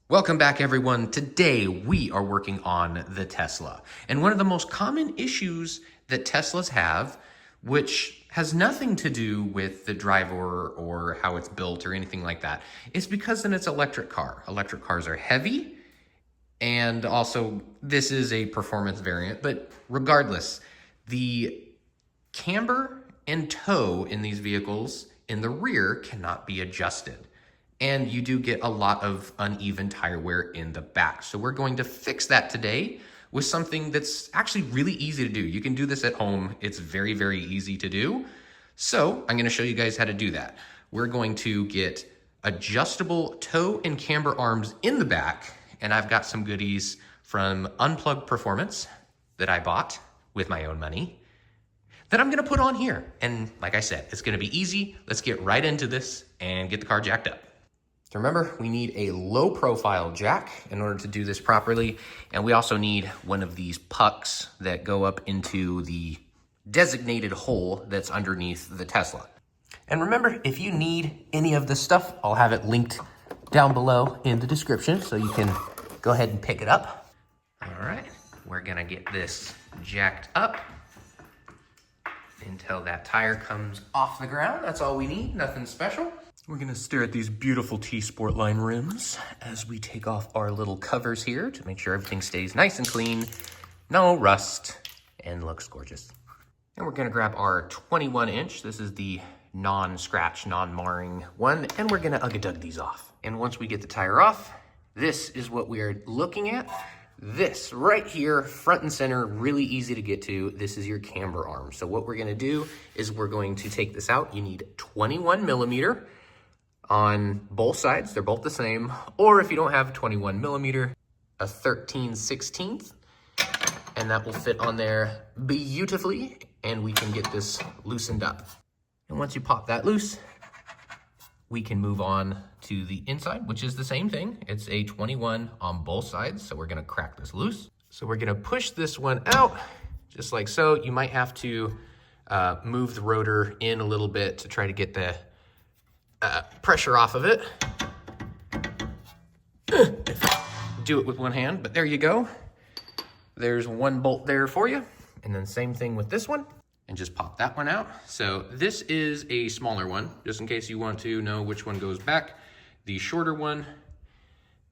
Welcome back, everyone. Today we are working on the Tesla. And one of the most common issues that Teslas have, which has nothing to do with the driver or how it's built or anything like that, is because it's an electric car. Electric cars are heavy, and also this is a performance variant, but regardless, the camber and toe in these vehicles in the rear cannot be adjusted. And you do get a lot of uneven tire wear in the back. So we're going to fix that today with something that's actually really easy to do. You can do this at home. It's very, very easy to do. So I'm gonna show you guys how to do that. We're going to get adjustable toe and camber arms in the back. And I've got some goodies from Unplugged Performance that I bought with my own money that I'm gonna put on here. And like I said, it's gonna be easy. Let's get right into this and get the car jacked up. So remember, we need a low profile jack in order to do this properly. And we also need one of these pucks that go up into the designated hole that's underneath the Tesla. And remember, if you need any of this stuff, I'll have it linked down below in the description so you can go ahead and pick it up. All right, we're gonna get this jacked up until that tire comes off the ground. That's all we need, nothing special. We're gonna stare at these beautiful T-Sportline rims as we take off our little covers here to make sure everything stays nice and clean, no rust, and looks gorgeous. And we're gonna grab our 21-inch. This is the non-scratch, non-marring one, and we're gonna ugga-dug these off. And once we get the tire off, this is what we are looking at. This right here, front and center, really easy to get to. This is your camber arm. So what we're gonna do is we're going to take this out. You need 21 millimeter on both sides. They're both the same. Or if you don't have 21 millimeter, a 13/16, and that will fit on there beautifully, and we can get this loosened up. And once you pop that loose, we can move on to the inside, which is the same thing. It's a 21 on both sides, so we're gonna crack this loose. So we're gonna push this one out, just like so. You might have to move the rotor in a little bit to try to get the pressure off of it. Do it with one hand, but there you go. There's one bolt there for you. And then same thing with this one. And just pop that one out. So this is a smaller one, just in case you want to know which one goes back. The shorter one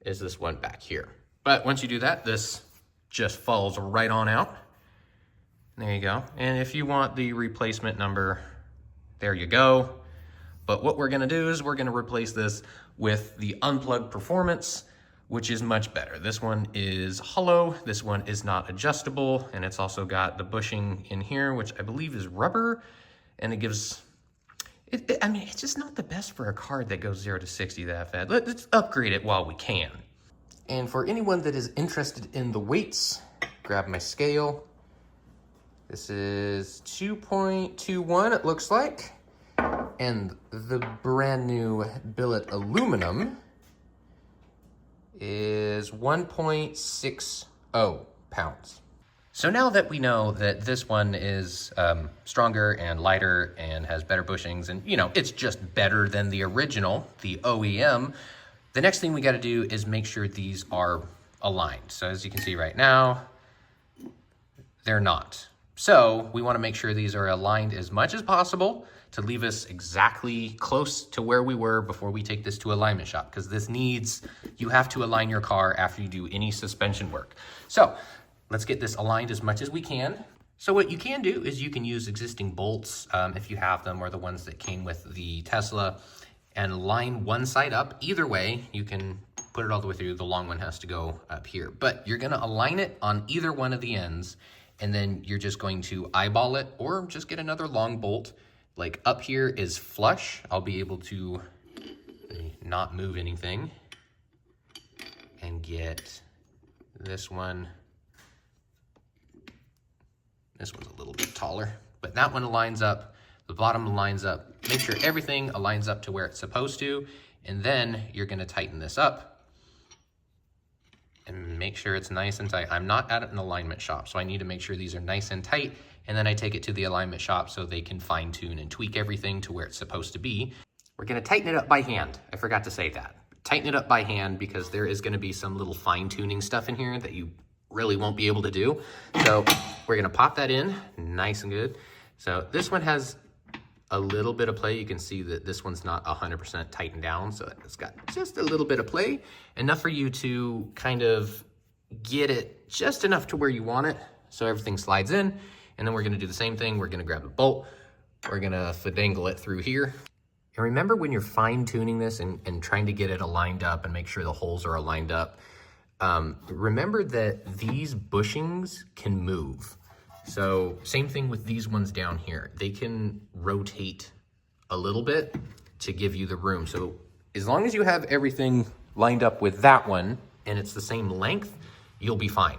is this one back here. But once you do that, this just falls right on out. There you go. And if you want the replacement number, there you go. But what we're gonna do is we're gonna replace this with the Unplugged Performance, which is much better. This one is hollow, this one is not adjustable, and it's also got the bushing in here, which I believe is rubber, and it gives, I mean, it's just not the best for a car that goes 0 to 60 that fast. Let's upgrade it while we can. And for anyone that is interested in the weights, grab my scale. This is 2.21, it looks like. And the brand new billet aluminum is 1.60 pounds. So now that we know that this one is stronger and lighter and has better bushings, and you know, it's just better than the original, the OEM, the next thing we gotta do is make sure these are aligned. So as you can see right now, they're not. So we wanna make sure these are aligned as much as possible to leave us exactly close to where we were before we take this to alignment shop, because this needs, you have to align your car after you do any suspension work. So let's get this aligned as much as we can. So what you can do is you can use existing bolts if you have them, or the ones that came with the Tesla, and line one side up. Either way, you can put it all the way through. The long one has to go up here, but you're gonna align it on either one of the ends, and then you're just going to eyeball it, or just get another long bolt. Like up here is flush. I'll be able to not move anything and get this one. This one's a little bit taller, but that one aligns up. The bottom aligns up. Make sure everything aligns up to where it's supposed to. And then you're gonna tighten this up and make sure it's nice and tight. I'm not at an alignment shop, so I need to make sure these are nice and tight. And then I take it to the alignment shop so they can fine tune and tweak everything to where it's supposed to be. We're gonna tighten it up by hand. I forgot to say that. tighten it up by hand because there is gonna be some little fine tuning stuff in here that you really won't be able to do. So we're gonna pop that in nice and good. So this one has a little bit of play. You can see that this one's not 100% tightened down, so it's got just a little bit of play, enough for you to kind of get it just enough to where you want it so everything slides in. And then we're gonna do the same thing. We're gonna grab a bolt, we're gonna finagle it through here. And remember, when you're fine tuning this and trying to get it aligned up and make sure the holes are aligned up, remember that these bushings can move. So same thing with these ones down here. They can rotate a little bit to give you the room. So as long as you have everything lined up with that one and it's the same length, you'll be fine.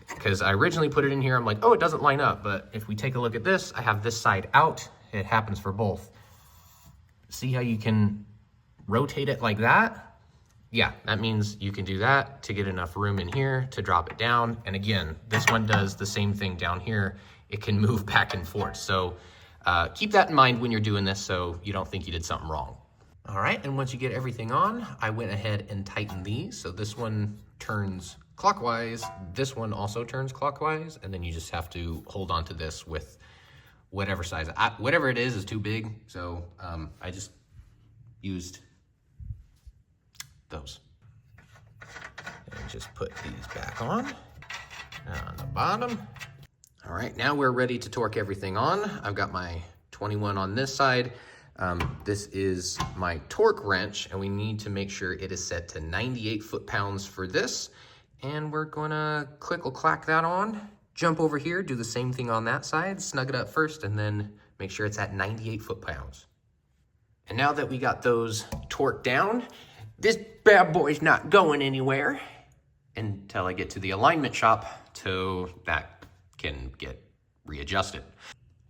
Because I originally put it in here, I'm like, oh, it doesn't line up. But if we take a look at this, I have this side out. It happens for both. See how you can rotate it like that? Yeah, that means you can do that to get enough room in here to drop it down. And again, this one does the same thing down here. It can move back and forth. So keep that in mind when you're doing this so you don't think you did something wrong. All right, and once you get everything on, I went ahead and tightened these. So this one turns clockwise, this one also turns clockwise, and then you just have to hold on to this with whatever size. Whatever it is too big, so I just used those. And just put these back on the bottom. All right, now we're ready to torque everything on. I've got my 21 on this side. This is my torque wrench, and we need to make sure it is set to 98 foot-pounds for this. And we're gonna click-clack that on, jump over here, do the same thing on that side, snug it up first, and then make sure it's at 98 foot-pounds. And now that we got those torqued down, this bad boy's not going anywhere until I get to the alignment shop so that can get readjusted.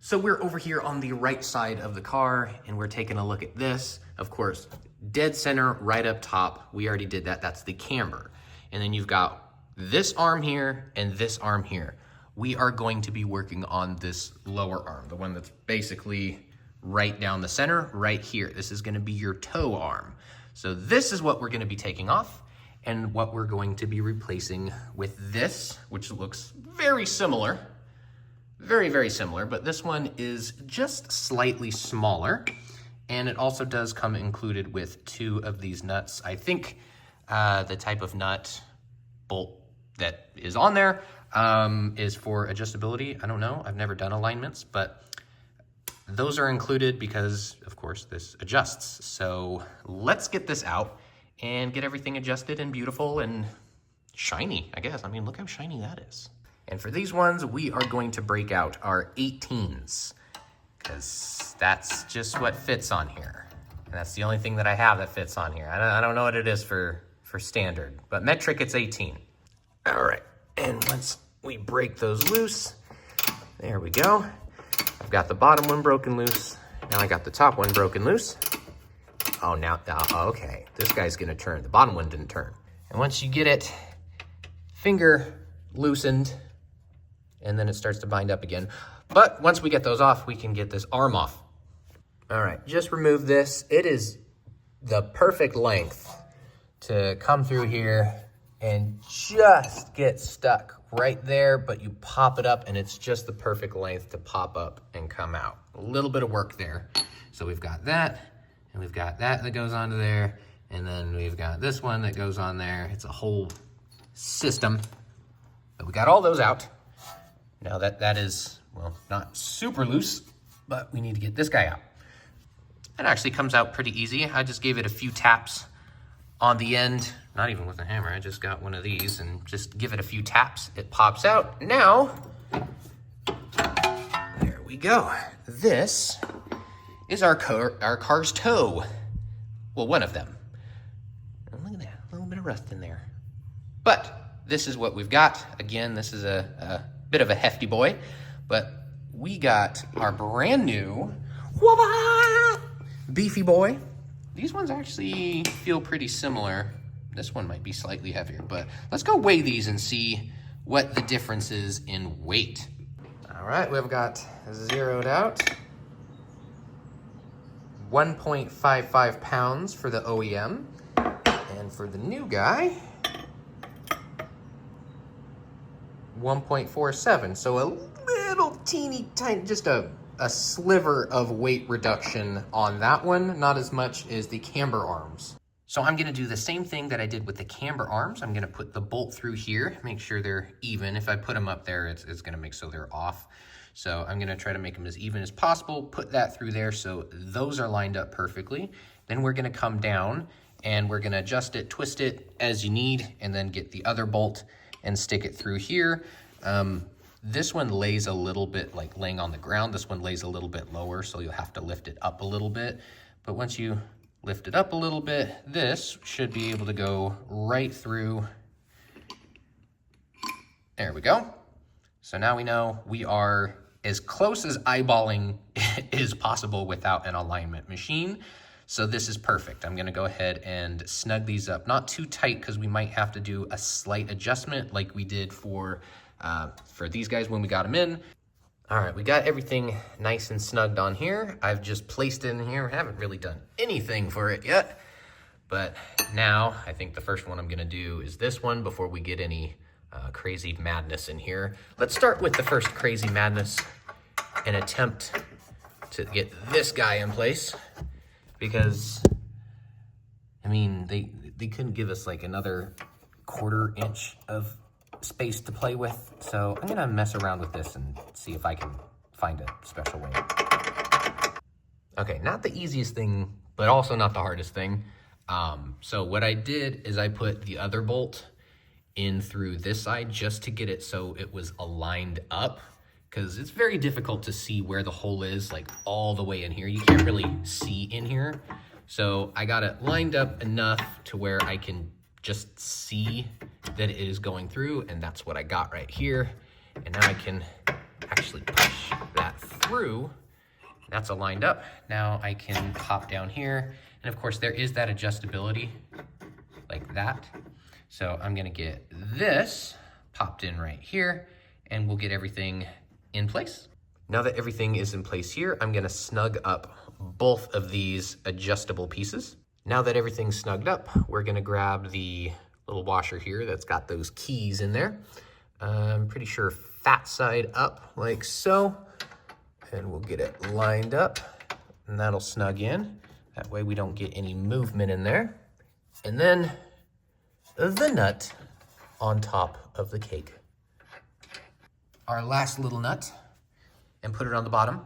So we're over here on the right side of the car and we're taking a look at this. Of course, dead center right up top, we already did that, that's the camber. And then you've got this arm here and this arm here. We are going to be working on this lower arm, the one that's basically right down the center, right here. This is gonna be your toe arm. So this is what we're gonna be taking off and what we're going to be replacing with this, which looks very similar, very, very similar, but this one is just slightly smaller. And it also does come included with 2 of these nuts. I think the type of nut bolt that is on there is for adjustability. I don't know, I've never done alignments, but those are included because, of course, this adjusts. So let's get this out and get everything adjusted and beautiful and shiny, I guess. I mean, look how shiny that is. And for these ones, we are going to break out our 18s because that's just what fits on here. And that's the only thing that I have that fits on here. I don't know what it is for standard, but metric, it's 18. All right, and once we break those loose, there we go. I've got the bottom one broken loose. Now I got the top one broken loose. Oh, now, okay. This guy's gonna turn. The bottom one didn't turn. And once you get it finger loosened, and then it starts to bind up again. But once we get those off, we can get this arm off. All right, just remove this. It is the perfect length to come through here and just get stuck right there, but you pop it up and it's just the perfect length to pop up and come out. A little bit of work there. So we've got that, and we've got that goes onto there, and then we've got this one that goes on there. It's a whole system. But we got all those out. Now that is, well, not super loose, but we need to get this guy out. It actually comes out pretty easy. I just gave it a few taps on the end, not even with a hammer. I just got one of these and just give it a few taps. It pops out. Now, there we go. This is our car's toe. Well, one of them. Oh, look at that, a little bit of rust in there. But this is what we've got. Again, this is a bit of a hefty boy, but we got our brand new beefy boy. These ones actually feel pretty similar. This one might be slightly heavier, but let's go weigh these and see what the difference is in weight. All right, we've got zeroed out. 1.55 pounds for the OEM, and And for the new guy, 1.47. So a little teeny tiny, just a sliver of weight reduction on that one, not as much as the camber arms. So I'm gonna do the same thing that I did with the camber arms. I'm gonna put the bolt through here, make sure they're even. If I put them up there, it's gonna make so they're off. So I'm gonna try to make them as even as possible, put that through there so those are lined up perfectly. Then we're gonna come down and we're gonna adjust it, twist it as you need, and then get the other bolt and stick it through here. This one lays a little bit like laying on the ground. This one lays a little bit lower, so you'll have to lift it up a little bit. But once you lift it up a little bit, this should be able to go right through. There we go. So now we know we are as close as eyeballing is possible without an alignment machine. So this is perfect. I'm gonna go ahead and snug these up. Not too tight because we might have to do a slight adjustment like we did for these guys when we got them in. All right, we got everything nice and snugged on here. I've just placed it in here. Haven't really done anything for it yet. But now I think the first one I'm gonna do is this one before we get any crazy madness in here. Let's start with the first crazy madness and attempt to get this guy in place. Because, I mean, they couldn't give us like another 1/4 inch of space to play with. So I'm gonna mess around with this and see if I can find a special way. Okay, not the easiest thing, but also not the hardest thing. So what I did is I put the other bolt in through this side just to get it so it was aligned up, because it's very difficult to see where the hole is, like all the way in here. You can't really see in here. So I got it lined up enough to where I can just see that it is going through, and that's what I got right here. And now I can actually push that through. That's aligned up. Now I can pop down here. And of course there is that adjustability like that. So I'm gonna get this popped in right here and we'll get everything in place. Now that everything is in place here, I'm gonna snug up both of these adjustable pieces. Now that everything's snugged up, we're gonna grab the little washer here that's got those keys in there. I'm pretty sure fat side up like so, and we'll get it lined up and that'll snug in. That way we don't get any movement in there. And then the nut on top of the cake. Our last little nut, and put it on the bottom.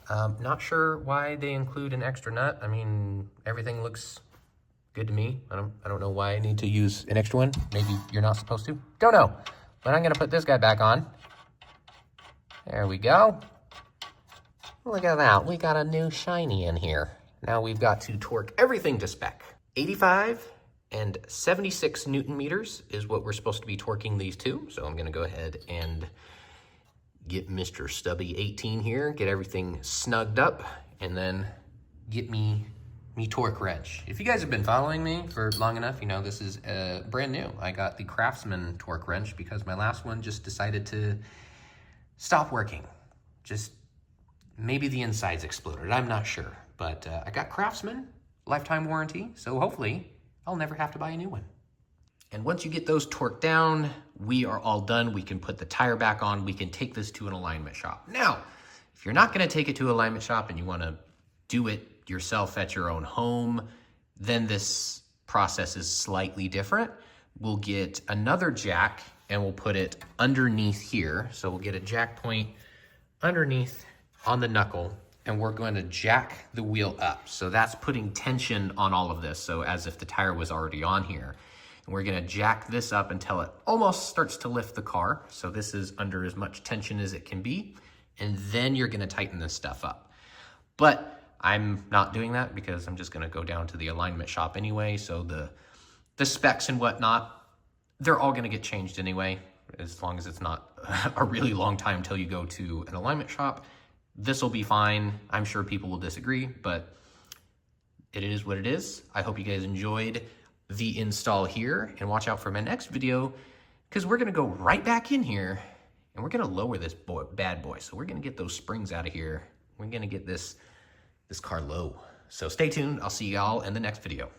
Not sure why they include an extra nut. I mean, everything looks good to me. I don't know why I need to use an extra one. Maybe you're not supposed to. Don't know. But I'm gonna put this guy back on. There we go. Look at that, we got a new shiny in here. Now we've got to torque everything to spec. 85 and 76 Newton meters is what we're supposed to be torquing these to. So I'm gonna go ahead and get Mr. Stubby 18 here, get everything snugged up, and then get me torque wrench. If you guys have been following me for long enough, you know this is brand new. I got the Craftsman torque wrench because my last one just decided to stop working. Just maybe the insides exploded, I'm not sure. But I got Craftsman, lifetime warranty, so hopefully I'll never have to buy a new one. And once you get those torqued down, we are all done. We can put the tire back on. We can take this to an alignment shop. Now, if you're not gonna take it to an alignment shop and you wanna do it yourself at your own home, then this process is slightly different. We'll get another jack and we'll put it underneath here. So we'll get a jack point underneath on the knuckle, and we're going to jack the wheel up. So that's putting tension on all of this. So as if the tire was already on here. And we're gonna jack this up until it almost starts to lift the car. So this is under as much tension as it can be. And then you're gonna tighten this stuff up. But I'm not doing that because I'm just gonna go down to the alignment shop anyway. So the specs and whatnot, they're all gonna get changed anyway, as long as it's not a really long time until you go to an alignment shop. This will be fine. I'm sure people will disagree, but it is what it is. I hope you guys enjoyed the install here, and watch out for my next video because we're gonna go right back in here and we're gonna lower this bad boy. So we're gonna get those springs out of here. We're gonna get this car low. So stay tuned. I'll see y'all in the next video.